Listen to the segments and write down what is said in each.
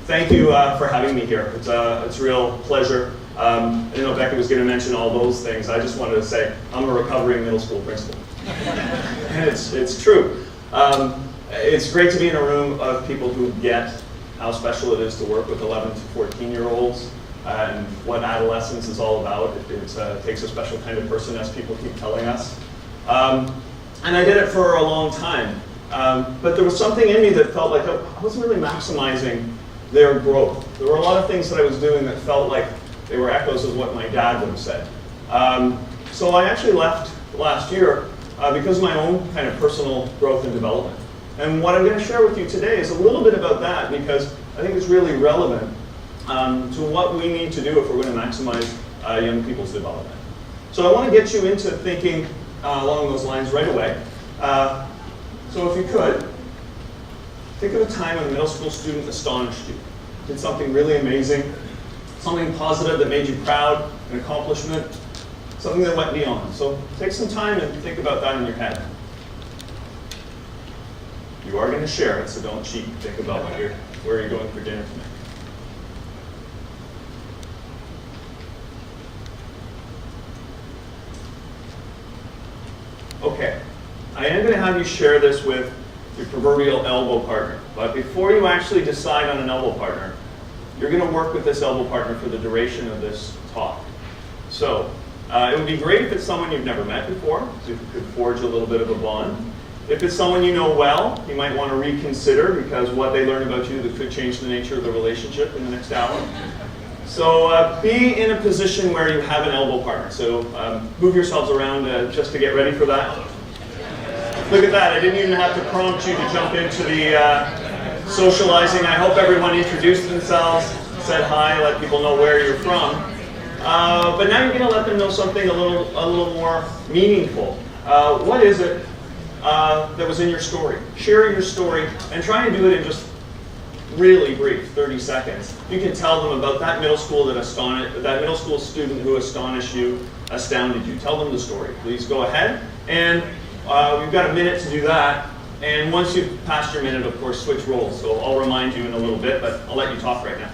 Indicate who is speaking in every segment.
Speaker 1: thank you for having me here. It's a real pleasure. I didn't know Becky was going to mention all those things. I just wanted to say I'm a recovering middle school principal. And it's true. It's great to be in a room of people who get how special it is to work with 11 to 14-year-olds and what adolescence is all about. It takes a special kind of person, as people keep telling us. And I did it for a long time. But there was something in me that felt like I wasn't really maximizing their growth. There were a lot of things that I was doing that felt like they were echoes of what my dad would have said. So I actually left last year because of my own kind of personal growth and development. And what I'm going to share with you today is a little bit about that, because I think it's really relevant to what we need to do if we're going to maximize young people's development. So I want to get you into thinking along those lines right away. So if you could, think of a time when a middle school student astonished you, did something really amazing, something positive that made you proud, an accomplishment, something that went beyond. So take some time and think about that in your head. You are going to share it, so don't cheat. Think about where you're going for dinner tonight. Okay, I am going to have you share this with your proverbial elbow partner. But before you actually decide on an elbow partner, you're going to work with this elbow partner for the duration of this talk. So it would be great if it's someone you've never met before, so you could forge a little bit of a bond. If it's someone you know well, you might want to reconsider, because what they learn about you could change the nature of the relationship in the next hour. So be in a position where you have an elbow partner. So move yourselves around just to get ready for that. Look at that. I didn't even have to prompt you to jump into the socializing. I hope everyone introduced themselves, said hi, let people know where you're from. But now you're going to let them know something a little more meaningful. What is it that was in your story? Share your story and try and do it in just really brief, 30 seconds. You can tell them about that middle school student who astonished you, astounded you. Tell them the story. Please go ahead. And we've got a minute to do that. And once you've passed your minute, of course, switch roles. So I'll remind you in a little bit, but I'll let you talk right now.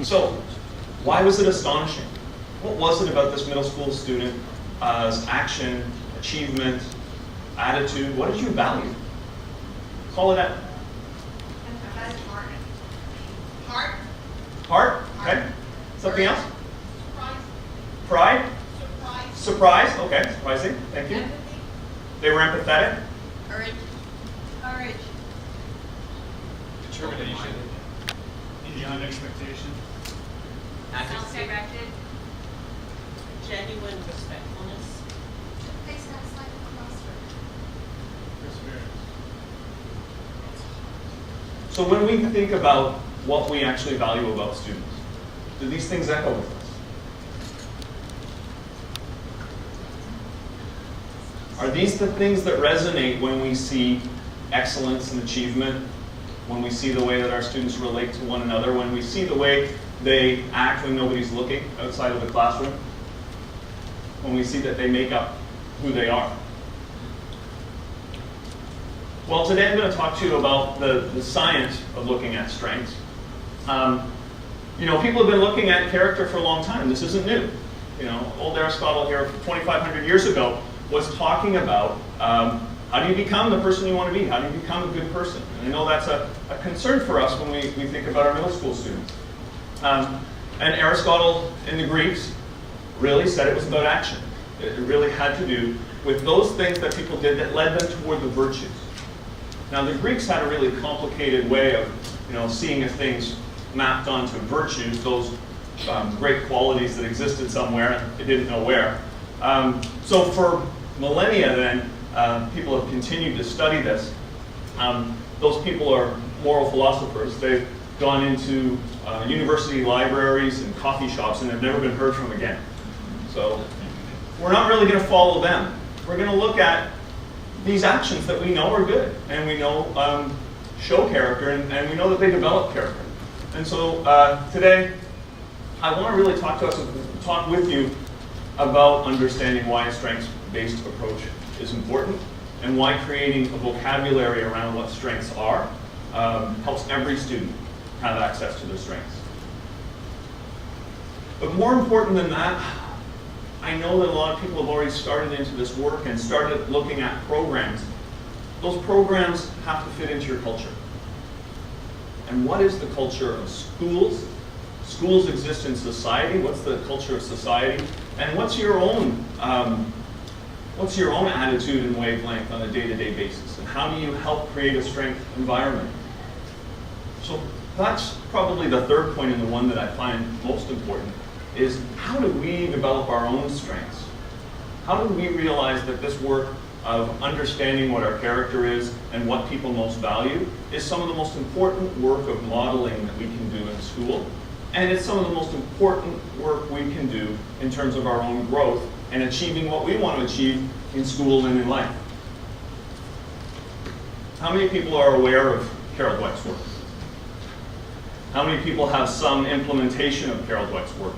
Speaker 1: So, why was it astonishing? What was it about this middle school student's action, achievement, attitude? What did you value? Call it out.
Speaker 2: Heart.
Speaker 1: Heart? Okay. Something else?
Speaker 2: Surprise.
Speaker 1: Pride?
Speaker 2: Surprise.
Speaker 1: Surprise? Okay. Surprising. Thank you.
Speaker 2: Empathy.
Speaker 1: They were empathetic?
Speaker 2: Courage. Courage.
Speaker 3: Determination. Beyond expectation.
Speaker 2: Self-directed.
Speaker 4: Genuine respectfulness.
Speaker 2: Face outside of the classroom.
Speaker 3: Perseverance.
Speaker 1: So when we think about what we actually value about students, do these things echo with us? Are these the things that resonate when we see excellence and achievement, when we see the way that our students relate to one another, when we see the way they act when nobody's looking outside of the classroom, when we see that they make up who they are? Well, today I'm going to talk to you about the science of looking at strengths. People have been looking at character for a long time. This isn't new. Old Aristotle here 2,500 years ago was talking about how do you become the person you want to be? How do you become a good person? And I know that's a concern for us when we think about our middle school students. And Aristotle and the Greeks really said it was about action. It really had to do with those things that people did that led them toward the virtues. Now the Greeks had a really complicated way of seeing if things mapped onto virtues, those great qualities that existed somewhere and they didn't know where. So for millennia then, people have continued to study this. Those people are moral philosophers. They've gone into university libraries and coffee shops and have never been heard from again. So we're not really going to follow them. We're going to look at these actions that we know are good and we know show character and we know that they develop character. And so today I want to really talk to us talk with you about understanding why a strengths-based approach is important and why creating a vocabulary around what strengths are helps every student have access to their strengths. But more important than that, I know that a lot of people have already started into this work and started looking at programs. Those programs have to fit into your culture. And what is the culture of schools? Schools exist in society. What's the culture of society? And what's your own attitude and wavelength on a day-to-day basis? And how do you help create a strength environment? So that's probably the third point, and the one that I find most important, is how do we develop our own strengths? How do we realize that this work of understanding what our character is and what people most value is some of the most important work of modeling that we can do in school? And it's some of the most important work we can do in terms of our own growth and achieving what we want to achieve in school and in life. How many people are aware of Carol Dweck's work? How many people have some implementation of Carol Dweck's work?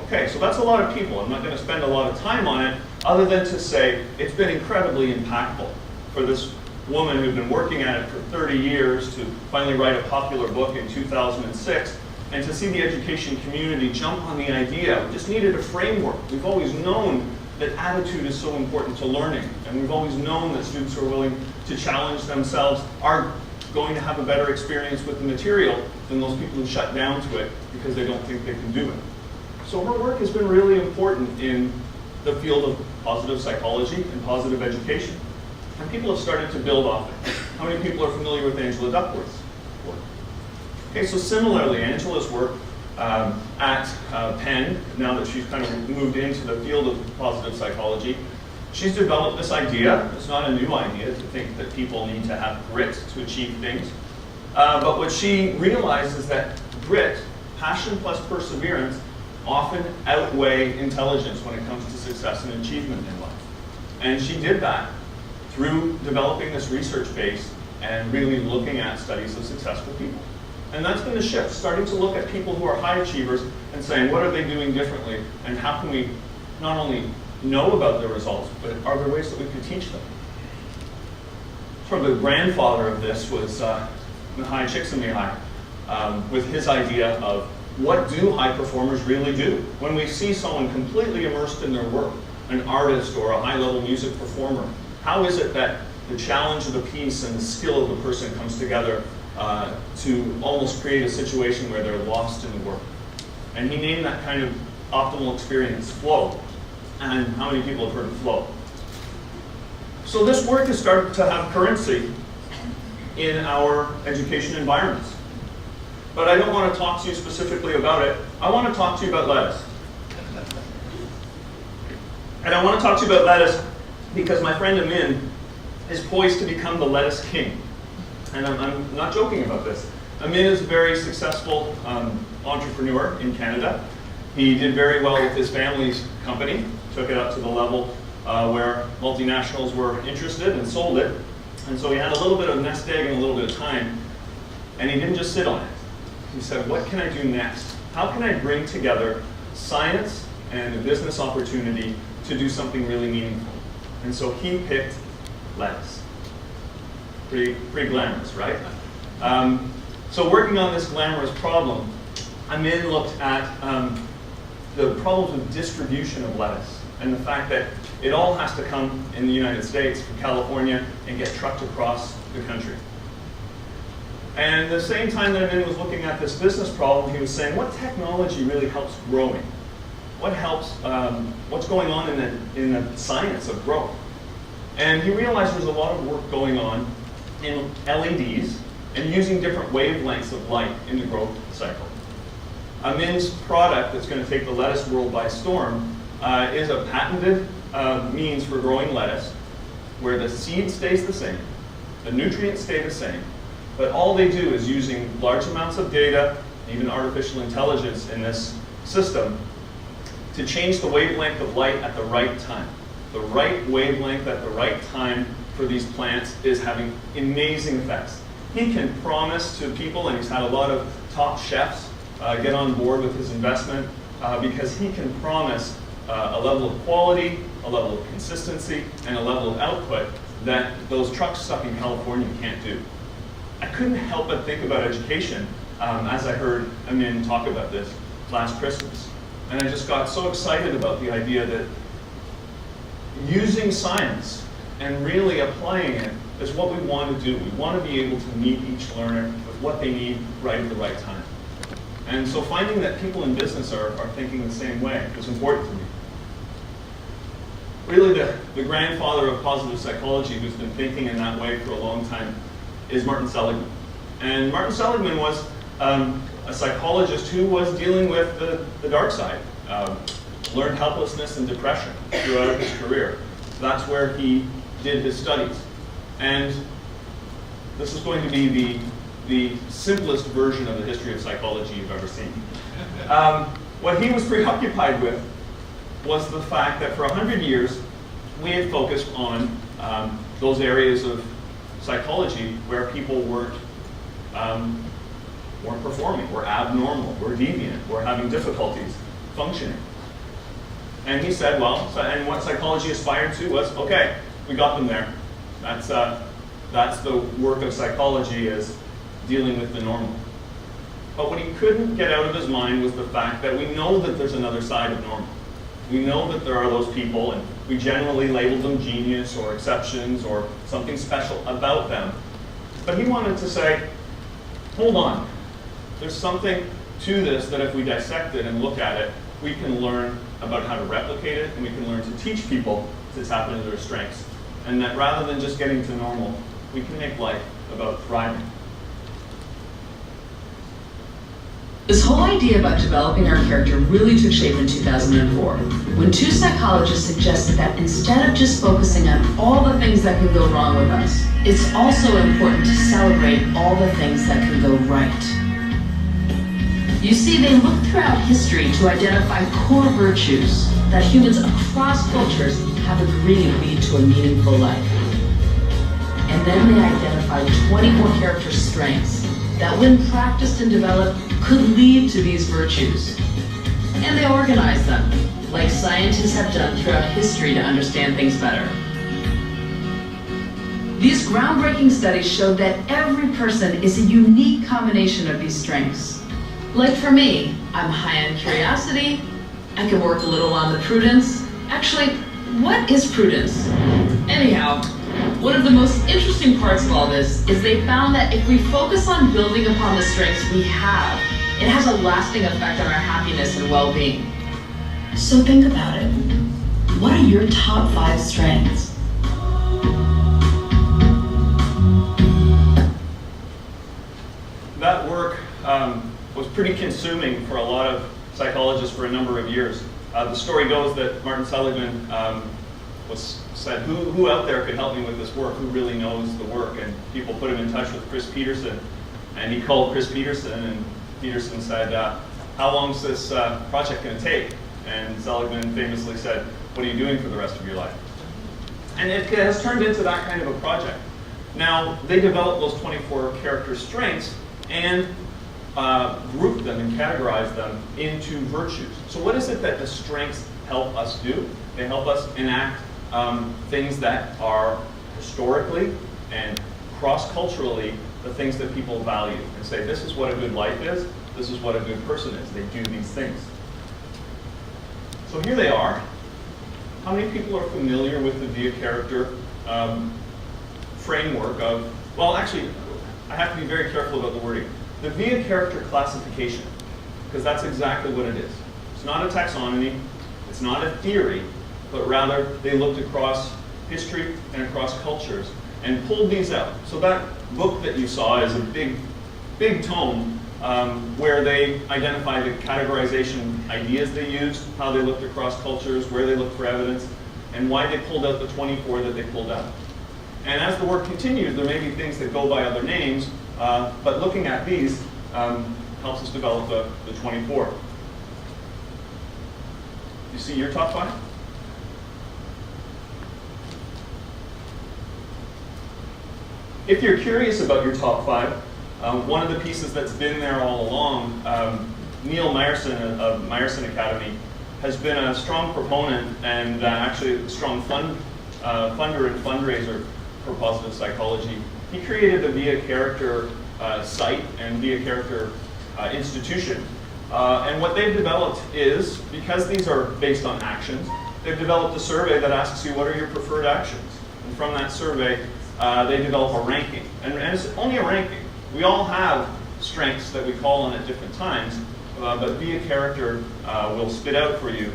Speaker 1: Okay, so that's a lot of people. I'm not going to spend a lot of time on it, other than to say it's been incredibly impactful for this woman who'd been working at it for 30 years to finally write a popular book in 2006, and to see the education community jump on the idea. We just needed a framework. We've always known that attitude is so important to learning, and we've always known that students who are willing to challenge themselves are going to have a better experience with the material than those people who shut down to it because they don't think they can do it. So her work has been really important in the field of positive psychology and positive education. And people have started to build off it. How many people are familiar with Angela Duckworth's work? Okay, so similarly, Angela's work at Penn, now that she's kind of moved into the field of positive psychology, she's developed this idea. It's not a new idea to think that people need to have grit to achieve things. But what she realized is that grit, passion plus perseverance, often outweigh intelligence when it comes to success and achievement in life. And she did that through developing this research base and really looking at studies of successful people. And that's been the shift, starting to look at people who are high achievers and saying, what are they doing differently? And how can we not only know about their results, but are there ways that we could teach them? Sort of the grandfather of this was Mihai Csikszentmihalyi, with his idea of what do high performers really do? When we see someone completely immersed in their work, an artist or a high-level music performer, how is it that the challenge of the piece and the skill of the person comes together to almost create a situation where they're lost in the work? And he named that kind of optimal experience flow. And how many people have heard of flow? So this work has started to have currency in our education environments. But I don't want to talk to you specifically about it. I want to talk to you about lettuce. And I want to talk to you about lettuce because my friend Amin is poised to become the lettuce king. And I'm not joking about this. Amin is a very successful entrepreneur in Canada. He did very well with his family's company, took it up to the level where multinationals were interested and sold it. And so he had a little bit of nest egg and a little bit of time, and he didn't just sit on it. He said, what can I do next? How can I bring together science and a business opportunity to do something really meaningful? And so he picked lettuce. Pretty glamorous, right? So working on this glamorous problem, Amin looked at the problems with distribution of lettuce and the fact that it all has to come in the United States from California and get trucked across the country. And at the same time that Amin was looking at this business problem, he was saying, what technology really helps growing? What helps, what's going on in the science of growth? And he realized there's a lot of work going on in LEDs and using different wavelengths of light in the growth cycle. Amin's product that's going to take the lettuce world by storm is a patented means for growing lettuce where the seed stays the same, the nutrients stay the same, but all they do is using large amounts of data, even artificial intelligence in this system, to change the wavelength of light at the right time. The right wavelength at the right time for these plants is having amazing effects. He can promise to people, and he's had a lot of top chefs get on board with his investment, because he can promise a level of quality, a level of consistency, and a level of output that those trucks stuck in California can't do. I couldn't help but think about education as I heard Amin talk about this last Christmas. And I just got so excited about the idea that using science and really applying it is what we want to do. We want to be able to meet each learner with what they need right at the right time. And so finding that people in business are thinking the same way was important to me. Really, the grandfather of positive psychology who's been thinking in that way for a long time is Martin Seligman. And Martin Seligman was a psychologist who was dealing with the dark side, learned helplessness and depression throughout his career. That's where he did his studies. And this is going to be the simplest version of the history of psychology you've ever seen. What he was preoccupied with was the fact that for 100 years, we had focused on those areas of psychology where people weren't performing, were abnormal, were deviant, were having difficulties functioning. And he said, well, and what psychology aspired to was, okay, we got them there. That's the work of psychology, is dealing with the normal. But what he couldn't get out of his mind was the fact that we know that there's another side of normal. We know that there are those people, and we generally label them genius or exceptions or something special about them. But he wanted to say, hold on, there's something to this that if we dissect it and look at it, we can learn about how to replicate it, and we can learn to teach people to tap into their strengths. And that rather than just getting to normal, we can make life about thriving.
Speaker 5: This whole idea about developing our character really took shape in 2004, when two psychologists suggested that instead of just focusing on all the things that can go wrong with us, it's also important to celebrate all the things that can go right. You see, they looked throughout history to identify core virtues that humans across cultures have agreed lead to a meaningful life. And then they identified 24 character strengths that, when practiced and developed, could lead to these virtues. And they organized them, like scientists have done throughout history to understand things better. These groundbreaking studies showed that every person is a unique combination of these strengths. Like for me, I'm high on curiosity, I can work a little on the prudence. Actually, what is prudence? Anyhow, one of the most interesting parts of all this is they found that if we focus on building upon the strengths we have, it has a lasting effect on our happiness and well-being. So think about it. What are your top 5 strengths?
Speaker 1: That work was pretty consuming for a lot of psychologists for a number of years. The story goes that Martin Seligman said, who out there could help me with this work? Who really knows the work? And people put him in touch with Chris Peterson. And he called Chris Peterson, and Peterson said, how long is this project going to take? And Seligman famously said, what are you doing for the rest of your life? And it has turned into that kind of a project. Now, they developed those 24 character strengths and grouped them and categorized them into virtues. So what is it that the strengths help us do? They help us enact things that are historically and cross-culturally the things that people value, and say, this is what a good life is, this is what a good person is. They do these things. So here they are. How many people are familiar with the VIA character framework of, well, actually, I have to be very careful about the wording. The VIA character classification, because that's exactly what it is. It's not a taxonomy, it's not a theory, but rather they looked across history and across cultures and pulled these out. So that book that you saw is a big tome where they identify the categorization ideas they used, how they looked across cultures, where they looked for evidence, and why they pulled out the 24 that they pulled out. And as the work continues, there may be things that go by other names, but looking at these helps us develop the 24. You see your top 5? If you're curious about your top 5, one of the pieces that's been there all along Neil Meyerson of Meyerson Academy has been a strong proponent and actually a strong funder and fundraiser for positive psychology. He created the Via Character site and Via Character institution. And what they've developed is, because these are based on actions, they've developed a survey that asks you what are your preferred actions. And from that survey, they develop a ranking. And it's only a ranking. We all have strengths that we call on at different times, but Via Character will spit out for you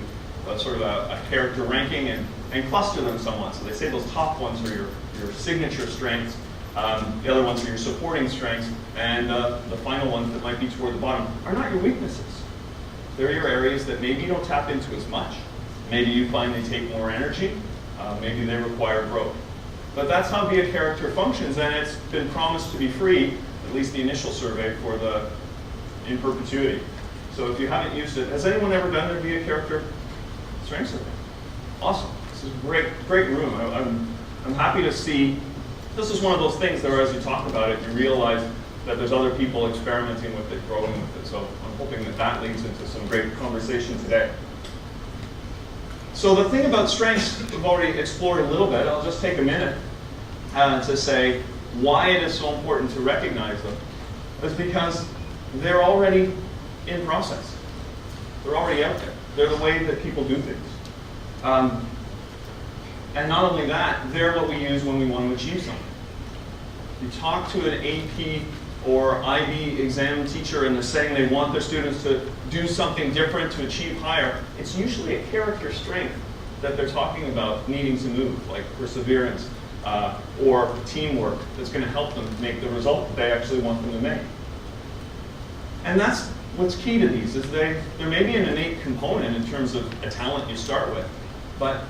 Speaker 1: sort of a character ranking and cluster them somewhat. So they say those top ones are your signature strengths, the other ones are your supporting strengths, and the final ones that might be toward the bottom are not your weaknesses. They're your areas that maybe you don't tap into as much. Maybe you find they take more energy. Maybe they require growth. But that's how Via Character functions, and it's been promised to be free, at least the initial survey, in perpetuity. So if you haven't used it, has anyone ever done their Via Character strength survey? Awesome. This is a great room. I'm happy to see. This is one of those things that as you talk about it, you realize that there's other people experimenting with it, growing with it. So I'm hoping that leads into some great conversation today. So the thing about strengths, we've already explored a little bit. I'll just take a minute to say why it is so important to recognize them. Is because they're already in process. They're already out there. They're the way that people do things. And not only that, they're what we use when we want to achieve something. You talk to an AP or IB exam teacher and they're saying they want their students to do something different to achieve higher, it's usually a character strength that they're talking about needing to move, like perseverance or teamwork that's going to help them make the result that they actually want them to make. And that's what's key to these, is there may be an innate component in terms of a talent you start with, but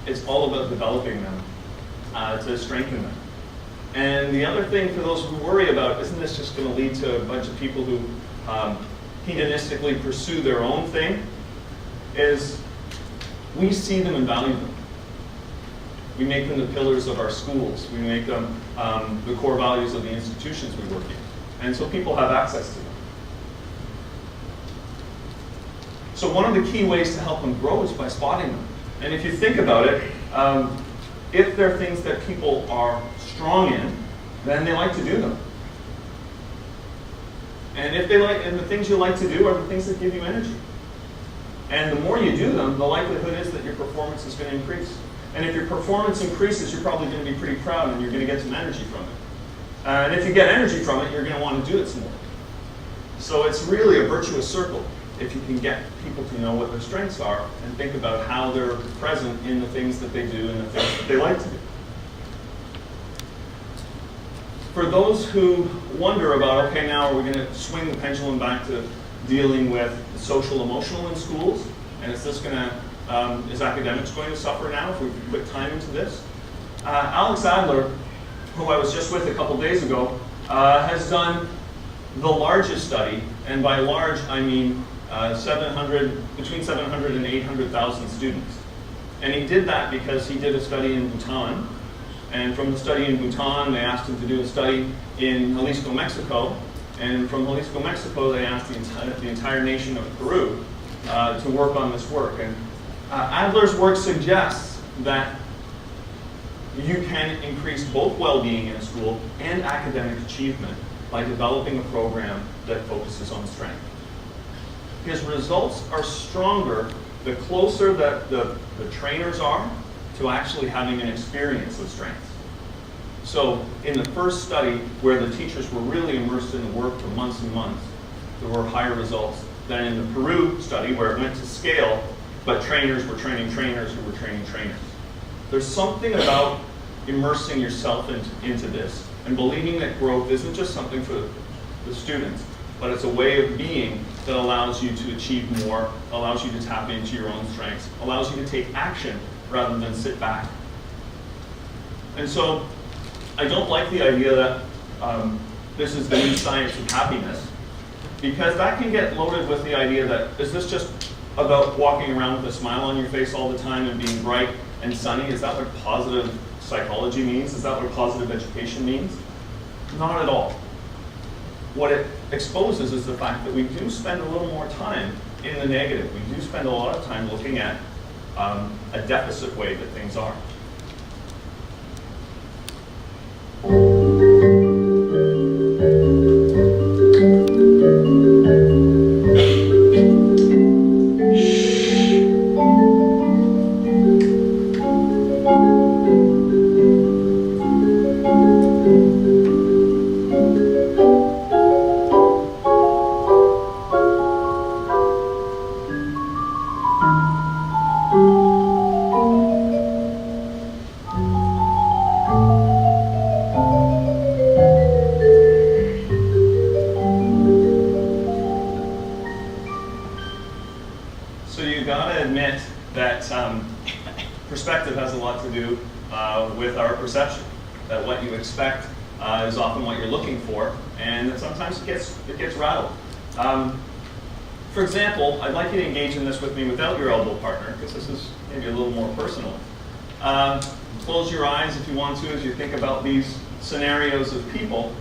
Speaker 1: it's all about developing them to strengthen them. And the other thing for those who worry about, isn't this just going to lead to a bunch of people who hedonistically pursue their own thing, is we see them and value them. We make them the pillars of our schools. We make them the core values of the institutions we work in. And so people have access to them. So one of the key ways to help them grow is by spotting them. And if you think about it, if there are things that people are strong in, then they like to do them. And and the things you like to do are the things that give you energy. And the more you do them, the likelihood is that your performance is going to increase. And if your performance increases, you're probably going to be pretty proud and you're going to get some energy from it. And if you get energy from it, you're going to want to do it some more. So it's really a virtuous circle if you can get people to know what their strengths are and think about how they're present in the things that they do and the things that they like to do. For those who wonder about, okay, now are we going to swing the pendulum back to dealing with social emotional in schools? And is this going to, is academics going to suffer now if we put time into this? Alex Adler, who I was just with a couple days ago, has done the largest study, and by large I mean between 700 and 800,000 students. And he did that because he did a study in Bhutan. And from the study in Bhutan, they asked him to do a study in Jalisco, Mexico. And from Jalisco, Mexico, they asked the entire nation of Peru to work on this work. And Adler's work suggests that you can increase both well-being in a school and academic achievement by developing a program that focuses on strength. His results are stronger the closer that the trainers are to actually having an experience of strength. So in the first study, where the teachers were really immersed in the work for months and months, there were higher results than in the Peru study, where it went to scale, but trainers were training trainers who were training trainers. There's something about immersing yourself into this and believing that growth isn't just something for the students, but it's a way of being that allows you to achieve more, allows you to tap into your own strengths, allows you to take action rather than sit back. And so I don't like the idea that this is the new science of happiness, because that can get loaded with the idea that, is this just about walking around with a smile on your face all the time and being bright and sunny? Is that what positive psychology means? Is that what positive education means? Not at all. what it exposes is the fact that we do spend a little more time in the negative. We do spend a lot of time looking at a deficit way that things are. So you gotta admit that perspective has a lot to do with our perception. That what you expect is often what you're looking for, and that sometimes it gets rattled. For example, I'd like you to engage in this with me without your elbow partner, because this is maybe a little more personal. Close your eyes if you want to as you think about these scenarios of people.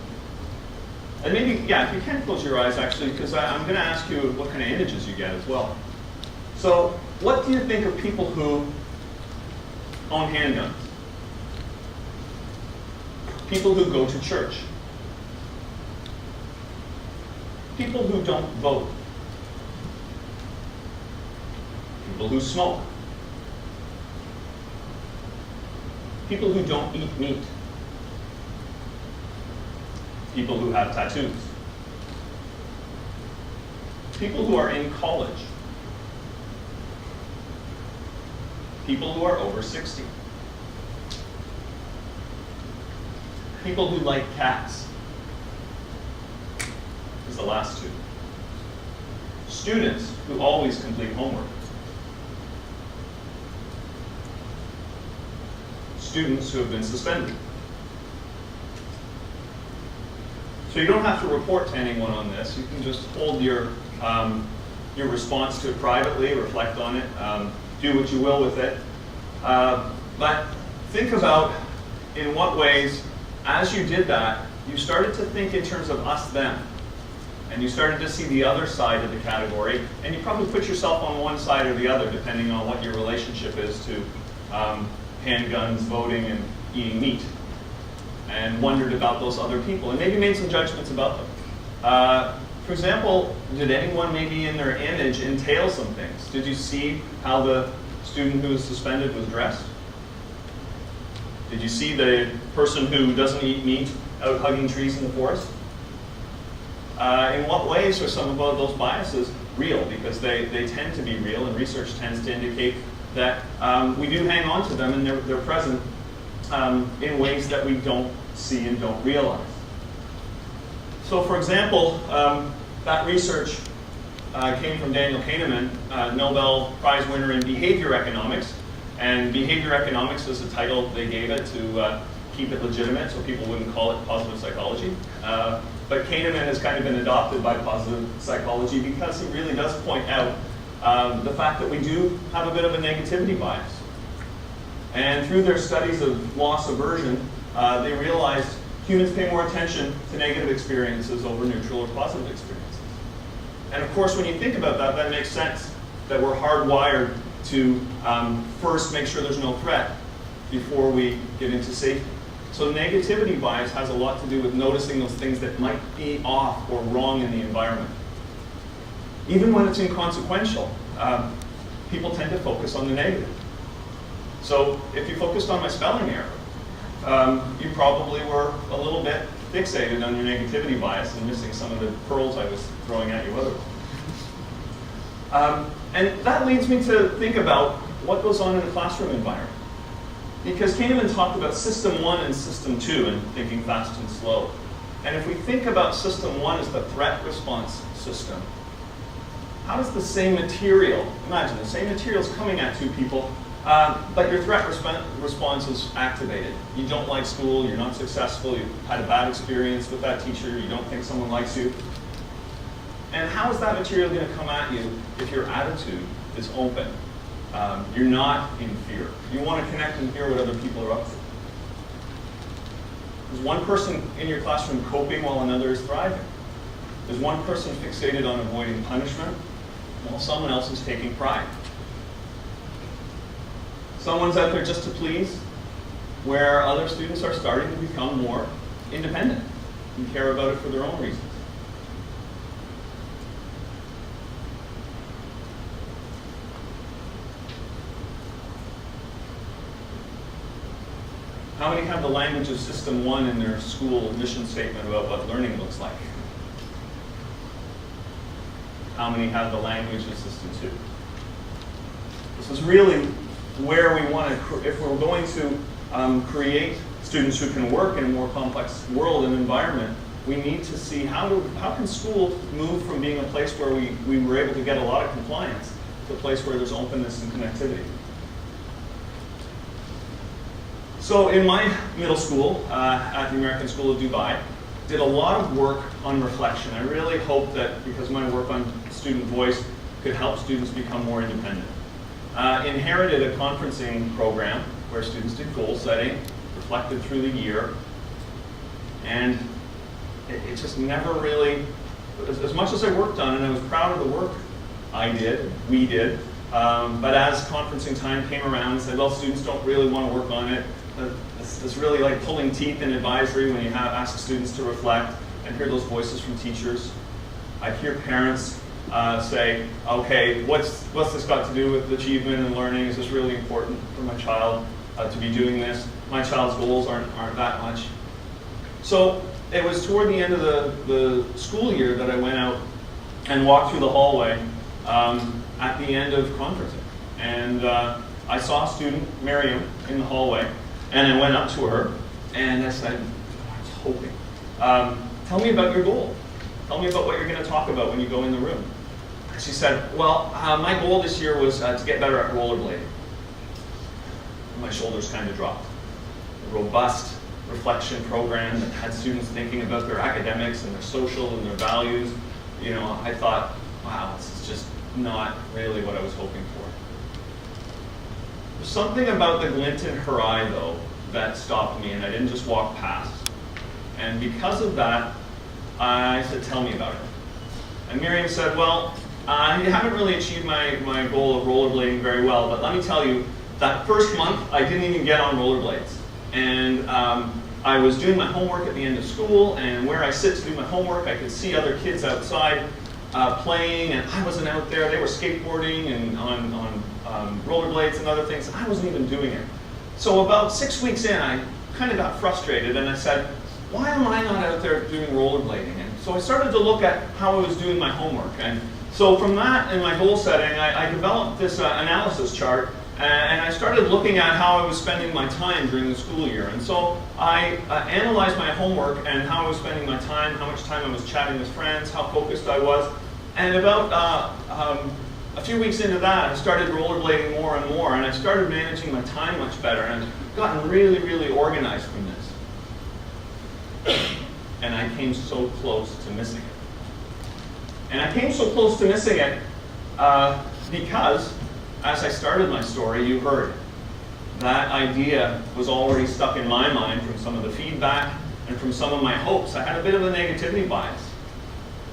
Speaker 1: And maybe, yeah, if you can close your eyes actually, because I'm going to ask you what kind of images you get as well. So, what do you think of people who own handguns? People who go to church? People who don't vote? People who smoke? People who don't eat meat? People who have tattoos? People who are in college? People who are over 60. People who like cats. Is the last two. Students who always complete homework. Students who have been suspended. So you don't have to report to anyone on this. You can just hold your response to it privately, reflect on it, do what you will with it. But think about in what ways, as you did that, you started to think in terms of us, them. And you started to see the other side of the category, and you probably put yourself on one side or the other, depending on what your relationship is to handguns, voting, and eating meat. And wondered about those other people, and maybe made some judgments about them. For example, did anyone maybe in their image entail some things? Did you see how the student who was suspended was dressed? Did you see the person who doesn't eat meat out hugging trees in the forest? In what ways are some of those biases real? Because they tend to be real, and research tends to indicate that we do hang on to them, and they're present in ways that we don't see and don't realize. So for example, that research came from Daniel Kahneman, Nobel Prize winner in behavior economics. And behavior economics is the title they gave it to keep it legitimate so people wouldn't call it positive psychology. But Kahneman has kind of been adopted by positive psychology because he really does point out the fact that we do have a bit of a negativity bias. And through their studies of loss aversion, they realized humans pay more attention to negative experiences over neutral or positive experiences. And of course, when you think about that, that makes sense, that we're hardwired to first make sure there's no threat before we get into safety. So negativity bias has a lot to do with noticing those things that might be off or wrong in the environment. Even when it's inconsequential, people tend to focus on the negative. So if you focused on my spelling error, you probably were a little bit fixated on your negativity bias and missing some of the pearls I was throwing at you otherwise. And that leads me to think about what goes on in the classroom environment. Because Kahneman talked about system 1 and system 2 and thinking fast and slow. And if we think about system 1 as the threat response system, how does the same material, imagine the same material is coming at two people, but your threat response is activated. You don't like school, you're not successful, you've had a bad experience with that teacher, you don't think someone likes you. And how is that material going to come at you if your attitude is open? You're not in fear. You want to connect and hear what other people are up to. Is one person in your classroom coping while another is thriving? Is one person fixated on avoiding punishment while someone else is taking pride? Someone's out there just to please, where other students are starting to become more independent and care about it for their own reasons. How many have the language of System 1 in their school mission statement about what learning looks like? How many have the language of System 2? This is really where we want to, if we're going to create students who can work in a more complex world and environment, we need to see how can school move from being a place where we were able to get a lot of compliance to a place where there's openness and connectivity. So in my middle school, at the American School of Dubai, did a lot of work on reflection. I really hope that, because my work on student voice could help students become more independent. Inherited a conferencing program where students did goal setting, reflected through the year, and it just never really, as much as I worked on it, and I was proud of the work we did, but as conferencing time came around and said, well, students don't really want to work on it, it's really like pulling teeth in advisory when you ask students to reflect and hear those voices from teachers. I hear parents say, okay, what's this got to do with achievement and learning? Is this really important for my child to be doing this? My child's goals aren't that much. So it was toward the end of the school year that I went out and walked through the hallway at the end of conferencing. And I saw a student, Miriam, in the hallway, and I went up to her and I said, I was hoping, tell me about your goal. Tell me about what you're going to talk about when you go in the room. And she said, well, my goal this year was to get better at rollerblading. And my shoulders kind of dropped. A robust reflection program that had students thinking about their academics and their social and their values. You know, I thought, wow, this is just not really what I was hoping for. There's something about the glint in her eye, though, that stopped me, and I didn't just walk past. And because of that, I said, tell me about it. And Miriam said, well, you haven't really achieved my goal of rollerblading very well, but let me tell you, that first month, I didn't even get on rollerblades. And I was doing my homework at the end of school, and where I sit to do my homework, I could see other kids outside playing, and I wasn't out there. They were skateboarding and on rollerblades and other things. I wasn't even doing it. So about 6 weeks in, I kind of got frustrated, and I said, why am I not out there doing rollerblading? And so I started to look at how I was doing my homework. And so from that and my goal setting, I developed this analysis chart, and I started looking at how I was spending my time during the school year. And so I analyzed my homework and how I was spending my time, how much time I was chatting with friends, how focused I was. And about a few weeks into that, I started rollerblading more and more, and I started managing my time much better, and I've gotten really, really organized from this. And I came so close to missing it. And I came so close to missing it because, as I started my story, you heard it. That idea was already stuck in my mind from some of the feedback and from some of my hopes. I had a bit of a negativity bias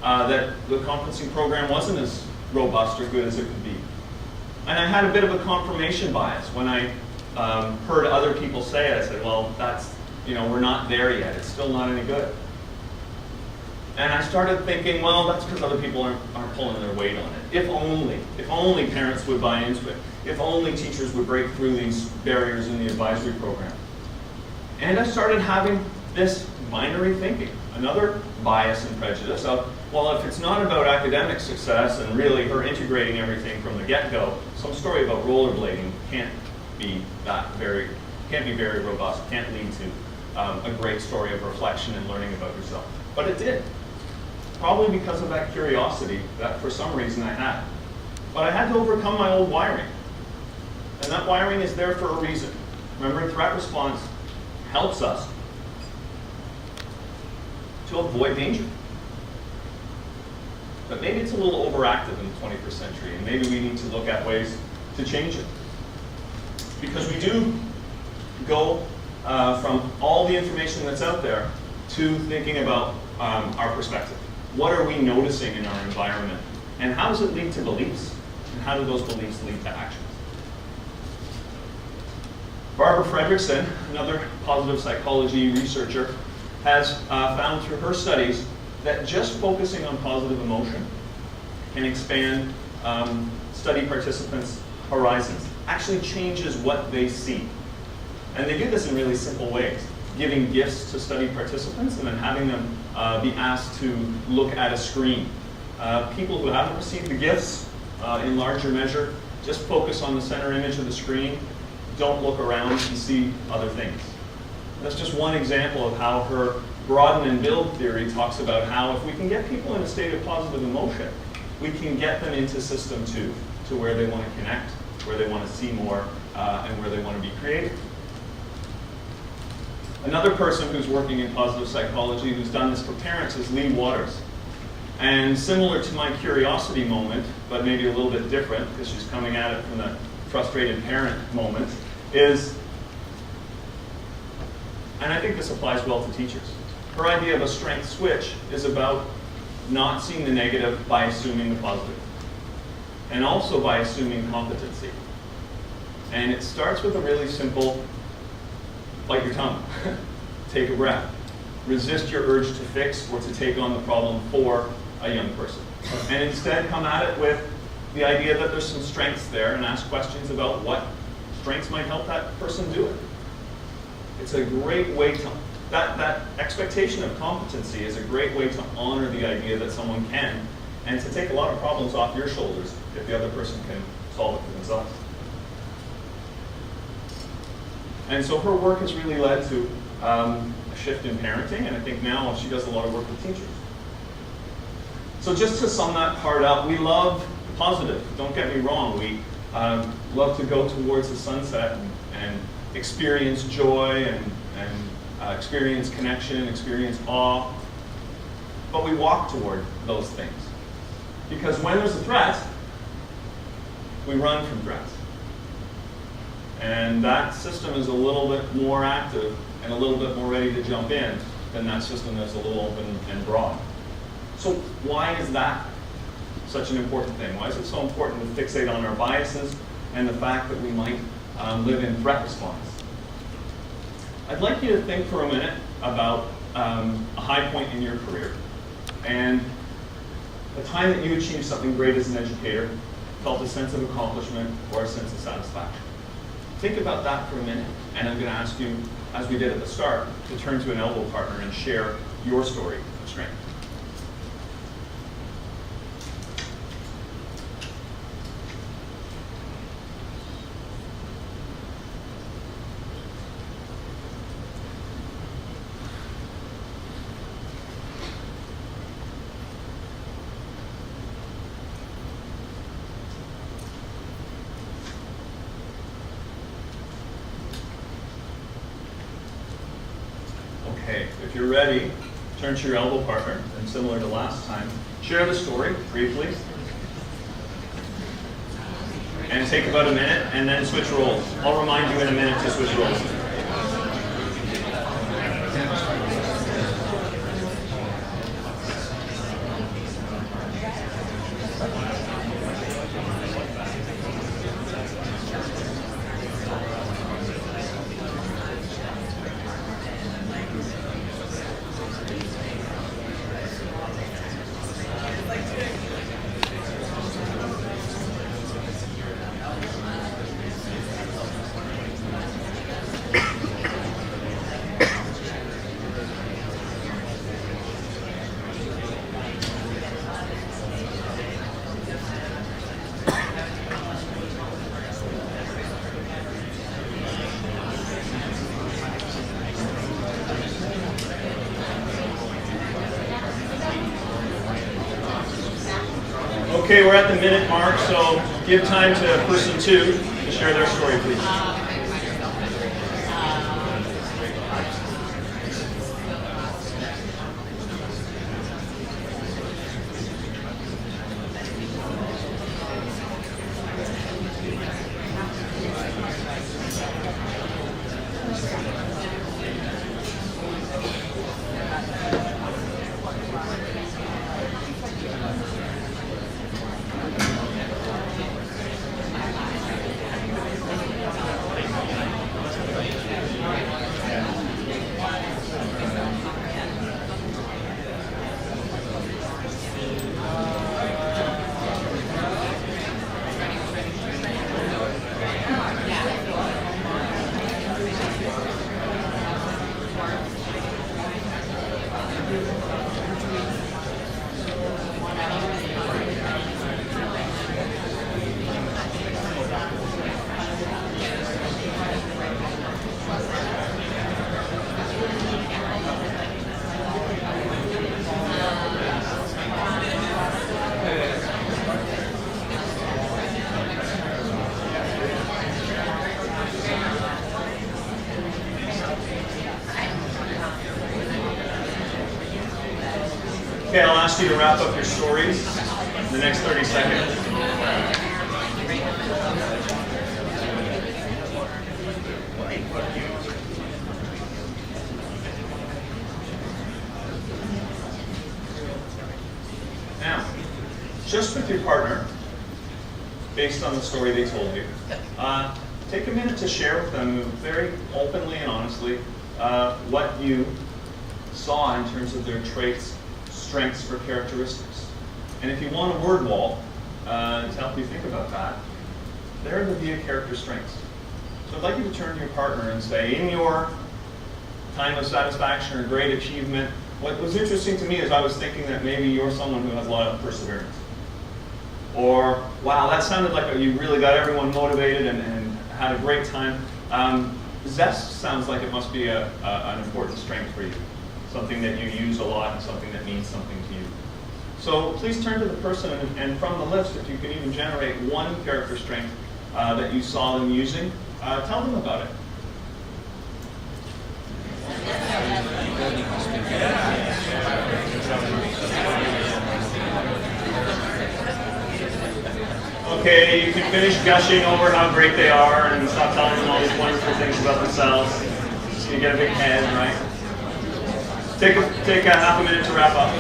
Speaker 1: that the conferencing program wasn't as robust or good as it could be. And I had a bit of a confirmation bias. When I heard other people say it, I said, well, that's, we're not there yet. It's still not any good. And I started thinking, well, that's because other people aren't pulling their weight on it. If only parents would buy into it. If only teachers would break through these barriers in the advisory program. And I started having this binary thinking, another bias and prejudice of, well, if it's not about academic success and really her integrating everything from the get-go, some story about rollerblading can't be very robust, can't lead to a great story of reflection and learning about yourself. But it did. Probably because of that curiosity that for some reason I had. But I had to overcome my old wiring. And that wiring is there for a reason. Remember, threat response helps us to avoid danger. But maybe it's a little overactive in the 21st century, and maybe we need to look at ways to change it. Because we do go from all the information that's out there to thinking about our perspective. What are we noticing in our environment? And how does it lead to beliefs? And how do those beliefs lead to actions? Barbara Fredrickson, another positive psychology researcher, has found through her studies that just focusing on positive emotion can expand study participants' horizons, actually changes what they see. And they do this in really simple ways, giving gifts to study participants and then having them be asked to look at a screen. People who haven't received the gifts, in larger measure, just focus on the center image of the screen, don't look around and see other things. That's just one example of how her broaden and build theory talks about how if we can get people in a state of positive emotion, we can get them into system 2, to where they want to connect, where they want to see more, and where they want to be creative. Another person who's working in positive psychology who's done this for parents is Lee Waters. And similar to my curiosity moment, but maybe a little bit different because she's coming at it from the frustrated parent moment, is, and I think this applies well to teachers, her idea of a strength switch is about not seeing the negative by assuming the positive, and also by assuming competency. And it starts with a really simple, bite your tongue, take a breath, resist your urge to fix or to take on the problem for a young person. And instead come at it with the idea that there's some strengths there and ask questions about what strengths might help that person do it. It's a great way to, that expectation of competency is a great way to honor the idea that someone can, and to take a lot of problems off your shoulders if the other person can solve it for themselves. And so her work has really led to a shift in parenting, and I think now she does a lot of work with teachers. So just to sum that part up, we love positive, don't get me wrong. We love to go towards the sunset and experience joy and experience connection, experience awe. But we walk toward those things. Because when there's a threat, we run from threats. And that system is a little bit more active and a little bit more ready to jump in than that system that's a little open and broad. So why is that such an important thing? Why is it so important to fixate on our biases and the fact that we might live in threat response? I'd like you to think for a minute about a high point in your career and a time that you achieved something great as an educator, felt a sense of accomplishment or a sense of satisfaction. Think about that for a minute, and I'm going to ask you, as we did at the start, to turn to an elbow partner and share your story of strength. Okay, if you're ready, turn to your elbow partner, and similar to last time, share the story briefly, and take about a minute, and then switch roles. I'll remind you in a minute to switch roles. Okay, we're at the minute mark, so give time to person 2 to share their story, please. Okay, I'll ask you to wrap up your stories in the next 30 seconds. Now, just with your partner, based on the story they told you, take a minute to share with them very openly and honestly what you saw in terms of their traits, strengths, or characteristics. And if you want a word wall to help you think about that, there are the VIA character strengths. So I'd like you to turn to your partner and say, in your time of satisfaction or great achievement, what was interesting to me is I was thinking that maybe you're someone who has a lot of perseverance. Or, wow, that sounded like you really got everyone motivated and had a great time. Zest sounds like it must be an important strength for you. Something that you use a lot and something that means something to you. So please turn to the person and from the list, if you can even generate one character strength that you saw them using, tell them about it. Okay, you can finish gushing over how great they are and stop telling them all these wonderful things about themselves. So you get a big head, right? Take a half a minute to wrap up.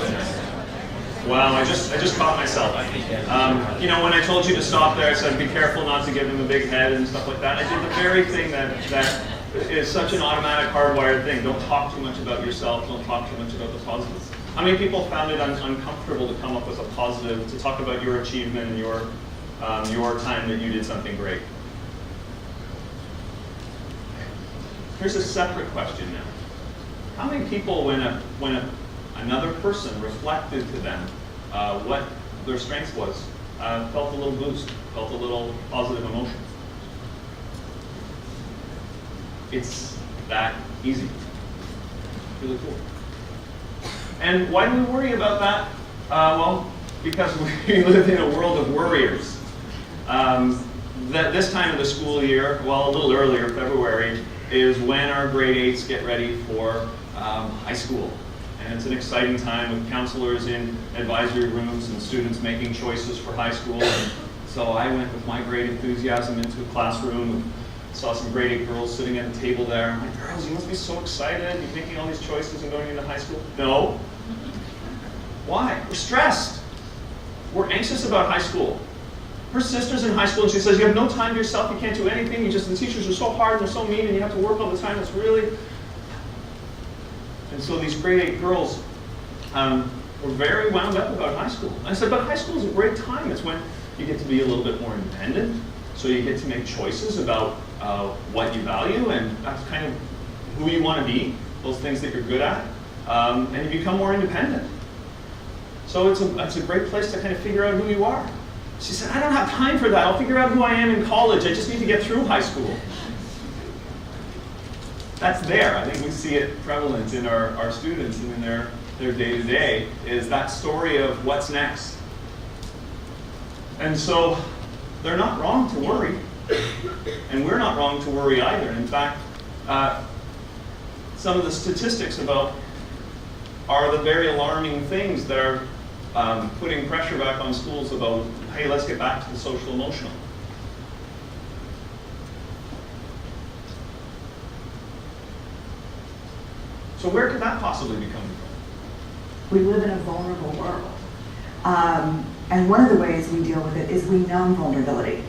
Speaker 1: Wow, I just caught myself. You know, when I told you to stop there, I said be careful not to give them a big head and stuff like that. I did the very thing that is such an automatic, hardwired thing. Don't talk too much about yourself. Don't talk too much about the positives. How many people found it uncomfortable to come up with a positive, to talk about your achievement and your time that you did something great? Here's a separate question now. How many people, when another person reflected to them what their strength was, felt a little boost, felt a little positive emotion? It's that easy. Really cool. And why do we worry about that? Well, because we live in a world of worriers. That this time of the school year, well, a little earlier, February, is when our grade 8s get ready for high school. And it's an exciting time with counselors in advisory rooms and students making choices for high school. And so I went with my great enthusiasm into a classroom and saw some grade 8 girls sitting at a table there. I'm like, girls, you must be so excited. You're making all these choices and going into high school. No. Why? We're stressed. We're anxious about high school. Her sister's in high school and she says, you have no time to yourself, you can't do anything, the teachers are so hard, they're so mean, and you have to work all the time, it's really... And so these grade 8 girls were very wound up about high school. I said, but high school is a great time. It's when you get to be a little bit more independent, so you get to make choices about what you value, and that's kind of who you want to be, those things that you're good at, and you become more independent. So it's a great place to kind of figure out who you are. She said, I don't have time for that. I'll figure out who I am in college. I just need to get through high school. That's there. I think we see it prevalent in our students and in their day-to-day, is that story of what's next. And so they're not wrong to worry. And we're not wrong to worry either. In fact, some of the statistics are the very alarming things that are putting pressure back on schools about, hey, let's get back to the social emotional. So where could that possibly be coming from?
Speaker 6: We live in a vulnerable world. And one of the ways we deal with it is we numb vulnerability.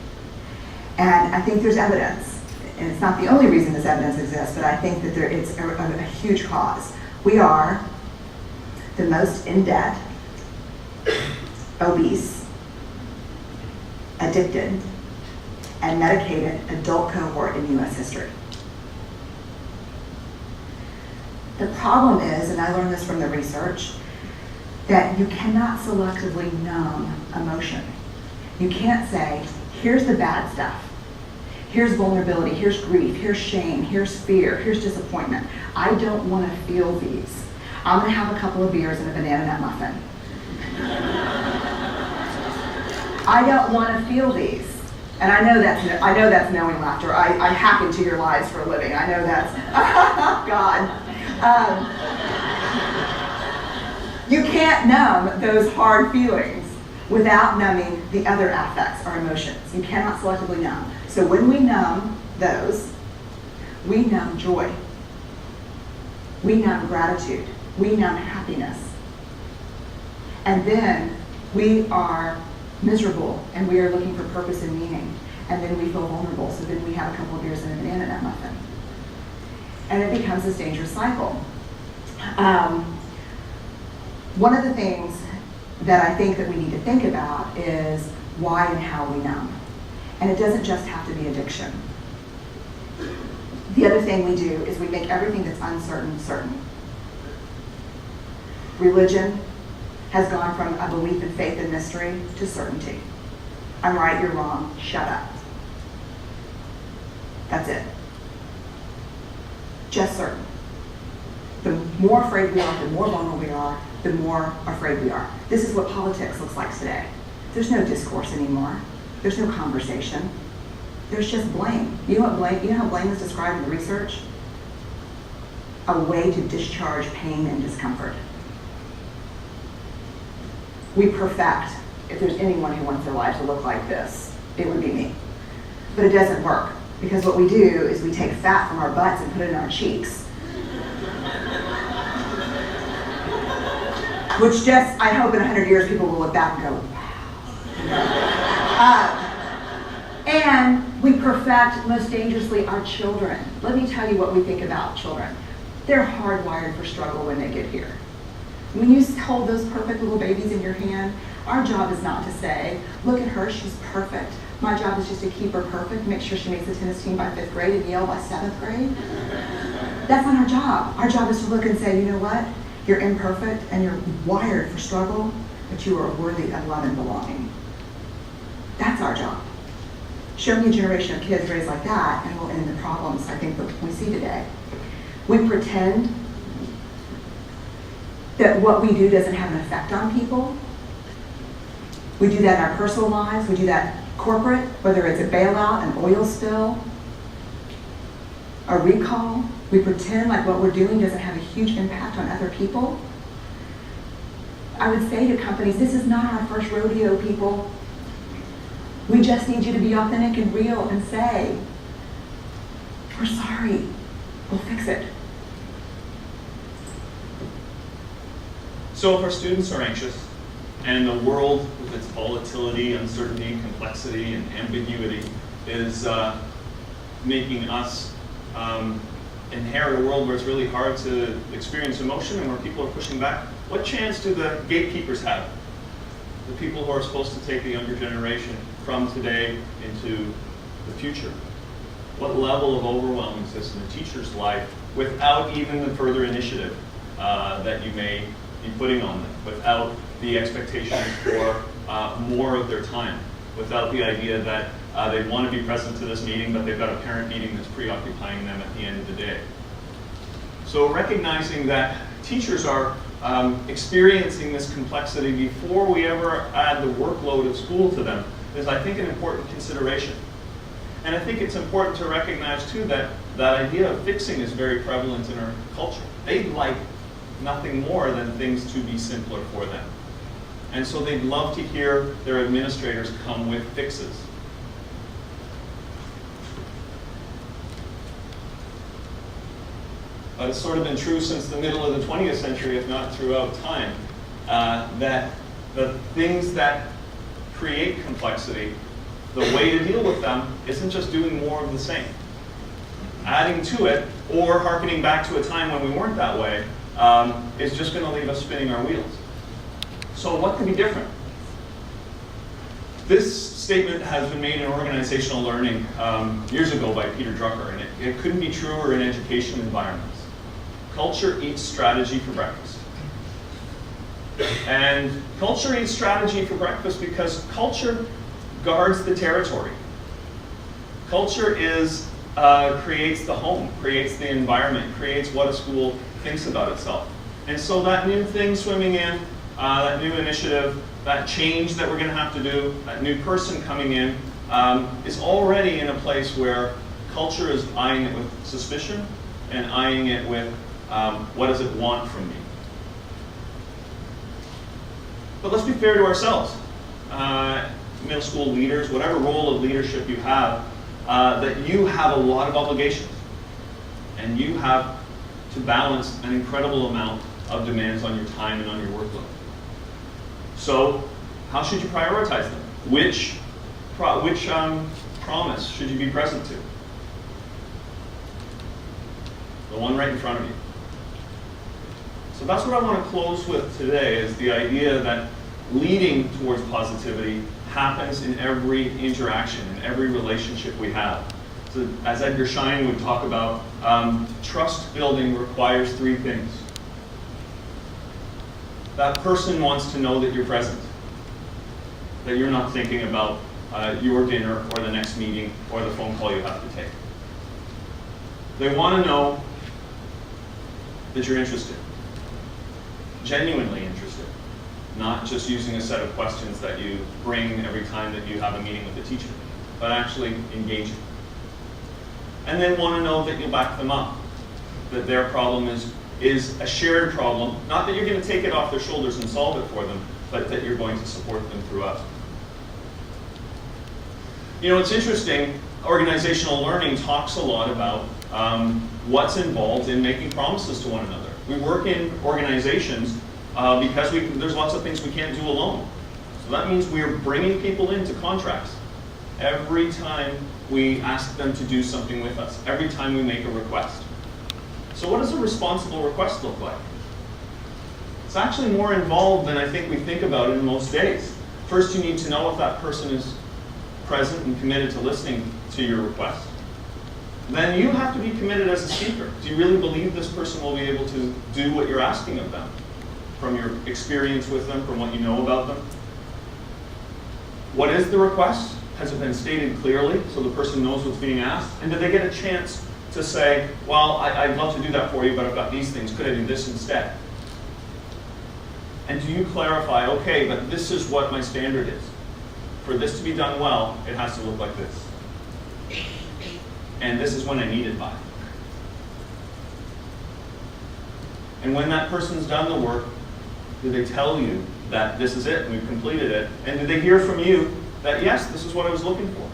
Speaker 6: And I think there's evidence, and it's not the only reason this evidence exists, but I think that it's a huge cause. We are the most in debt, obese, addicted, and medicated adult cohort in U.S. history. The problem is, and I learned this from the research, that you cannot selectively numb emotion. You can't say, here's the bad stuff. Here's vulnerability, here's grief, here's shame, here's fear, here's disappointment. I don't want to feel these. I'm going to have a couple of beers and a banana nut muffin. I don't want to feel these. And I know that's knowing laughter. I hack into your lives for a living. I know that's, God. You can't numb those hard feelings without numbing the other affects or emotions. You cannot selectively numb. So when we numb those, we numb joy. We numb gratitude. We numb happiness. And then we are miserable and we are looking for purpose and meaning. And then we feel vulnerable. So then we have a couple of beers and a banana nut muffin. And it becomes this dangerous cycle. One of the things that I think that we need to think about is why and how we numb. And it doesn't just have to be addiction. The other thing we do is we make everything that's uncertain certain. Religion has gone from a belief in faith and mystery to certainty. I'm right, you're wrong, shut up. That's it. Just certain. The more afraid we are, the more vulnerable we are, the more afraid we are. This is what politics looks like today. There's no discourse anymore. There's no conversation. There's just blame. You know how blame is described in the research? A way to discharge pain and discomfort. We perfect, if there's anyone who wants their life to look like this, it would be me. But it doesn't work, because what we do is we take fat from our butts and put it in our cheeks. Which just, I hope in 100 years people will look back and go, wow. And we perfect, most dangerously, our children. Let me tell you what we think about children. They're hardwired for struggle when they get here. When you hold those perfect little babies in your hand, our job is not to say, look at her, she's perfect. My job is just to keep her perfect, make sure she makes the tennis team by 5th grade and Yale by 7th grade. That's not our job. Our job is to look and say, you know what? You're imperfect and you're wired for struggle, but you are worthy of love and belonging. That's our job. Show me a generation of kids raised like that, and we'll end the problems I think that we see today. We pretend that what we do doesn't have an effect on people. We do that in our personal lives. We do that corporate, whether it's a bailout, an oil spill, a recall. We pretend like what we're doing doesn't have a huge impact on other people. I would say to companies, this is not our first rodeo, people. We just need you to be authentic and real and say, we're sorry, we'll fix it.
Speaker 1: So if our students are anxious, and the world with its volatility, uncertainty, complexity, and ambiguity is making us inherit a world where it's really hard to experience emotion and where people are pushing back, what chance do the gatekeepers have? The people who are supposed to take the younger generation from today into the future? What level of overwhelm exists in a teacher's life without even the further initiative that you may be putting on them, without the expectation for more of their time, without the idea that they want to be present to this meeting, but they've got a parent meeting that's preoccupying them at the end of the day. So recognizing that teachers are experiencing this complexity before we ever add the workload of school to them is, I think, an important consideration. And I think it's important to recognize, too, that that idea of fixing is very prevalent in our culture. They'd like nothing more than things to be simpler for them. And so they'd love to hear their administrators come with fixes. But it's sort of been true since the middle of the 20th century, if not throughout time, that the things that create complexity, the way to deal with them isn't just doing more of the same. Adding to it, or hearkening back to a time when we weren't that way, is just going to leave us spinning our wheels. So what could be different? This statement has been made in organizational learning years ago by Peter Drucker, and it couldn't be truer in education environments. Culture eats strategy for breakfast. And culture eats strategy for breakfast because culture guards the territory. Culture creates the home, creates the environment, creates what a school thinks about itself. And so that new thing swimming in, that new initiative, that change that we're going to have to do, that new person coming in, is already in a place where culture is eyeing it with suspicion and eyeing it with what does it want from me. But let's be fair to ourselves. Middle school leaders, whatever role of leadership you have, that you have a lot of obligations. And you have to balance an incredible amount of demands on your time and on your workload. So, how should you prioritize them? Which promise should you be present to? The one right in front of you. So that's what I want to close with today, is the idea that leading towards positivity happens in every interaction, in every relationship we have. So as Edgar Schein would talk about, trust building requires 3 things. That person wants to know that you're present, that you're not thinking about your dinner or the next meeting or the phone call you have to take. They want to know that you're interested, genuinely interested, not just using a set of questions that you bring every time that you have a meeting with a teacher, but actually engaging. And they want to know that you back them up, that their problem is a shared problem, not that you're going to take it off their shoulders and solve it for them, but that you're going to support them throughout. You know, it's interesting, organizational learning talks a lot about what's involved in making promises to one another. We work in organizations because there's lots of things we can't do alone. So that means we're bringing people into contracts every time we ask them to do something with us, every time we make a request. So what does a responsible request look like? It's actually more involved than I think we think about it in most days. First, you need to know if that person is present and committed to listening to your request. Then you have to be committed as a speaker. Do you really believe this person will be able to do what you're asking of them? From your experience with them, from what you know about them? What is the request? Has it been stated clearly so the person knows what's being asked? And do they get a chance to say, well, I'd love to do that for you, but I've got these things. Could I do this instead? And do you clarify, okay, but this is what my standard is. For this to be done well, it has to look like this. And this is when I need it by. And when that person's done the work, do they tell you that this is it, and we've completed it? And do they hear from you that, yes, this is what I was looking for?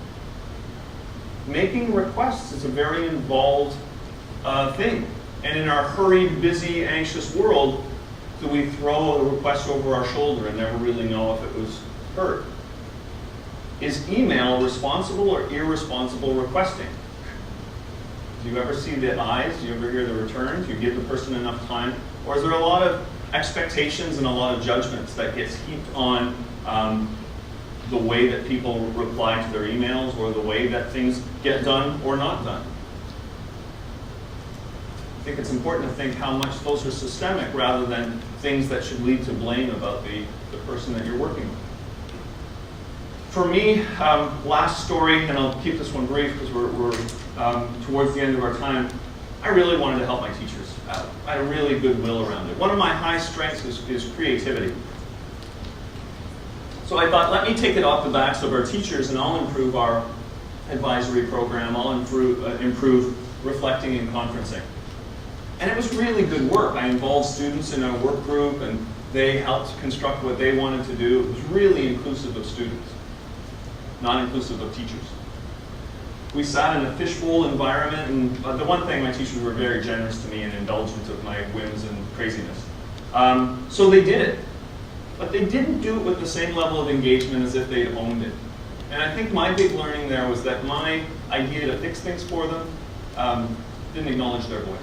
Speaker 1: Making requests is a very involved thing. And in our hurried, busy, anxious world, do we throw a request over our shoulder and never really know if it was heard? Is email responsible or irresponsible requesting? Do you ever see the eyes? Do you ever hear the return? Do you give the person enough time? Or is there a lot of expectations and a lot of judgments that gets heaped on the way that people reply to their emails or the way that things get done or not done? I think it's important to think how much those are systemic rather than things that should lead to blame about the person that you're working with. For me, last story, and I'll keep this one brief because we're towards the end of our time, I really wanted to help my teachers out. I had a really good will around it. One of my high strengths is creativity. So I thought, let me take it off the backs of our teachers and I'll improve our advisory program. I'll improve reflecting and conferencing. And it was really good work. I involved students in a work group and they helped construct what they wanted to do. It was really inclusive of students, not inclusive of teachers. We sat in a fishbowl environment, and the one thing, my teachers were very generous to me and indulgent of my whims and craziness. So they did it. But they didn't do it with the same level of engagement as if they'd owned it. And I think my big learning there was that my idea to fix things for them didn't acknowledge their voice.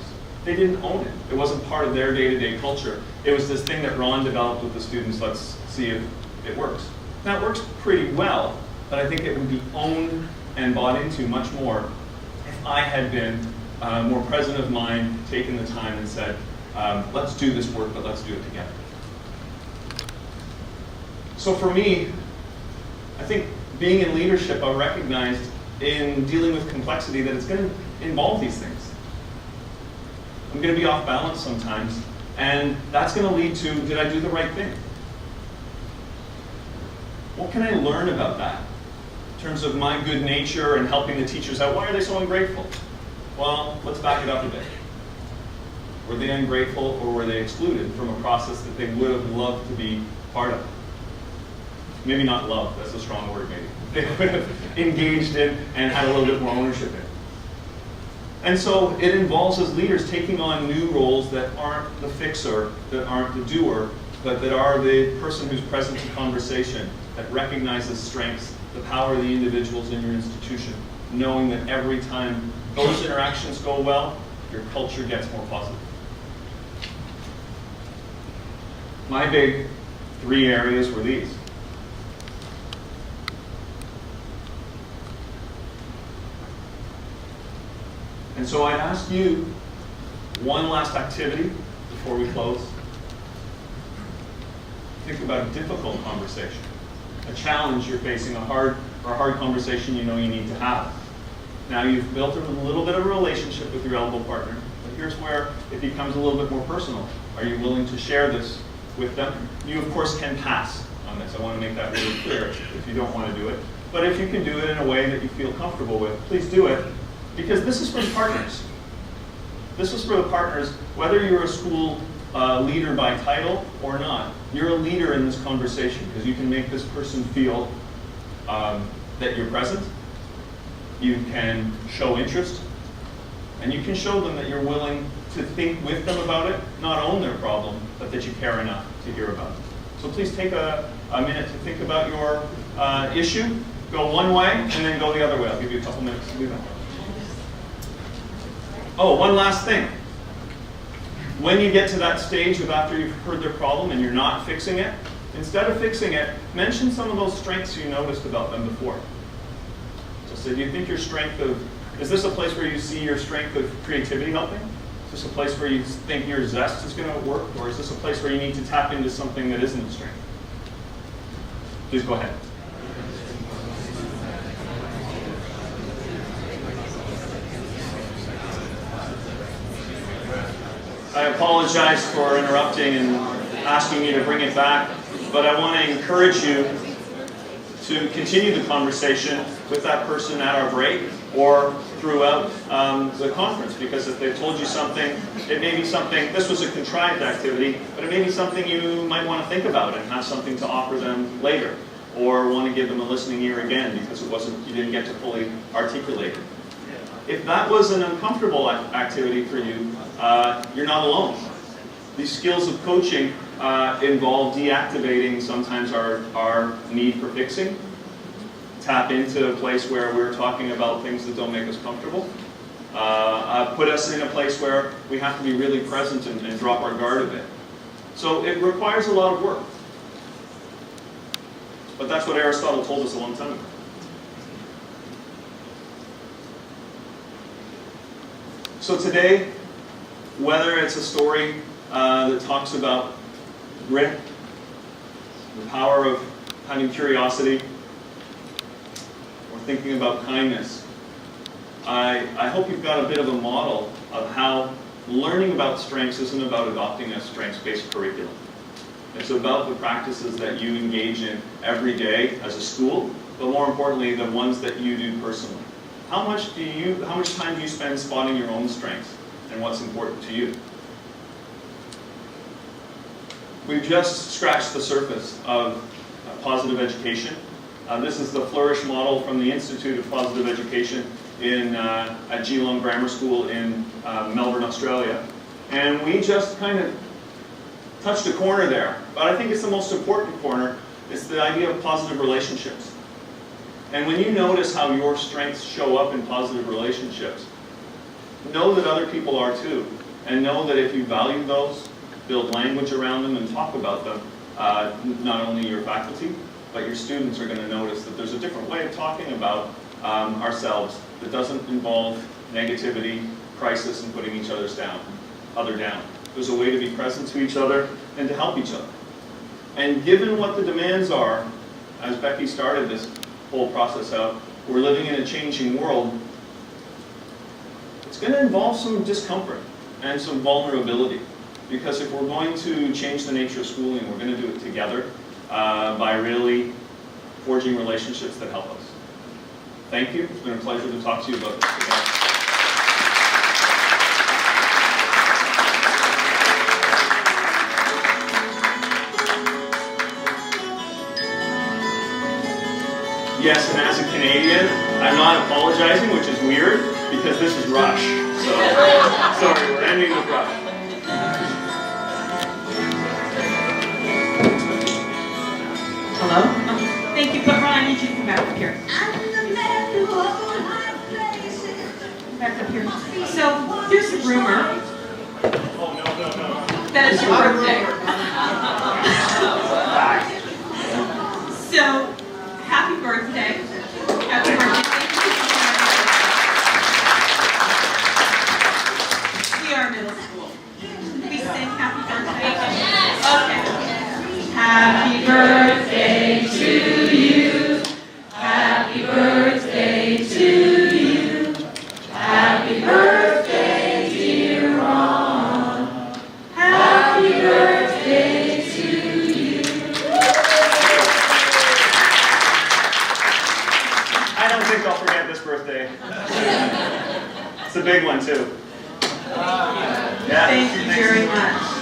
Speaker 1: They didn't own it. It wasn't part of their day-to-day culture. It was this thing that Ron developed with the students, let's see if it works. Now, it works pretty well, but I think it would be owned and bought into much more if I had been more present of mind, taken the time and said, let's do this work, but let's do it together. So for me, I think being in leadership, I recognized in dealing with complexity that it's going to involve these things. I'm going to be off balance sometimes, and that's going to lead to, did I do the right thing? What can I learn about that? In terms of my good nature and helping the teachers out, why are they so ungrateful? Well, let's back it up a bit. Were they ungrateful or were they excluded from a process that they would have loved to be part of? maybe not loved, that's a strong word maybe, they would have engaged in and had a little bit more ownership in. And so it involves as leaders taking on new roles that aren't the fixer, that aren't the doer, but that are the person who's present in conversation, that recognizes strengths, the power of the individuals in your institution, knowing that every time those interactions go well, your culture gets more positive. My big 3 areas were these. And so I'd ask you one last activity before we close. Think about a difficult conversation, a challenge you're facing, a hard conversation you know you need to have. Now you've built a little bit of a relationship with your elbow partner, but here's where it becomes a little bit more personal. Are you willing to share this with them? You of course can pass on this. I want to make that really clear if you don't want to do it. But if you can do it in a way that you feel comfortable with, please do it. Because this is for the partners. This is for the partners, whether you're a school leader by title or not. You're a leader in this conversation because you can make this person feel that you're present. You can show interest. And you can show them that you're willing to think with them about it, not own their problem, but that you care enough to hear about it. So please take a minute to think about your issue. Go one way and then go the other way. I'll give you a couple minutes to do that. Oh, one last thing. When you get to that stage of after you've heard their problem and you're not fixing it, instead of fixing it, mention some of those strengths you noticed about them before. So say, do you think your strength of, is this a place where you see your strength of creativity helping? Is this a place where you think your zest is going to work? Or is this a place where you need to tap into something that isn't a strength? Please go ahead. I apologize for interrupting and asking you to bring it back, but I want to encourage you to continue the conversation with that person at our break or throughout the conference, because if they've told you something, it may be something, this was a contrived activity, but it may be something you might want to think about and have something to offer them later, or want to give them a listening ear again because you didn't get to fully articulate it. If that was an uncomfortable activity for you, you're not alone. These skills of coaching involve deactivating sometimes our need for fixing, tap into a place where we're talking about things that don't make us comfortable, put us in a place where we have to be really present and drop our guard a bit. So it requires a lot of work. But that's what Aristotle told us a long time ago. So today, whether it's a story that talks about grit, the power of having curiosity, or thinking about kindness, I hope you've got a bit of a model of how learning about strengths isn't about adopting a strengths-based curriculum. It's about the practices that you engage in every day as a school, but more importantly, the ones that you do personally. How much time do you spend spotting your own strengths and what's important to you? We've just scratched the surface of positive education. This is the Flourish model from the Institute of Positive Education at Geelong Grammar School in Melbourne, Australia. And we just kind of touched a corner there. But I think it's the most important corner. It's the idea of positive relationships. And when you notice how your strengths show up in positive relationships, know that other people are too. And know that if you value those, build language around them and talk about them, not only your faculty, but your students are going to notice that there's a different way of talking about ourselves that doesn't involve negativity, crisis, and putting each other down. There's a way to be present to each other and to help each other. And given what the demands are, as Becky started this whole process out, we're living in a changing world. It's going to involve some discomfort and some vulnerability. Because if we're going to change the nature of schooling, we're going to do it together by really forging relationships that help us. Thank you. It's been a pleasure to talk to you about this today. Yes, and as a Canadian, I'm not apologizing, which is weird, because this is Rush. So, sorry, we're ending with Rush.
Speaker 4: Hello? Thank you, but Ron, I need you to come back up here. Back up here. So, there's a rumor
Speaker 1: Oh, no.
Speaker 4: that it's your birthday. So, happy birthday. Happy birthday. We are middle school. We sing happy birthday. Okay. Happy birthday to you. Happy birthday to you. Happy birthday, dear Ron. Happy birthday to you.
Speaker 1: I don't think I'll forget this birthday. It's a big one, too. Yeah.
Speaker 4: Thank you very much.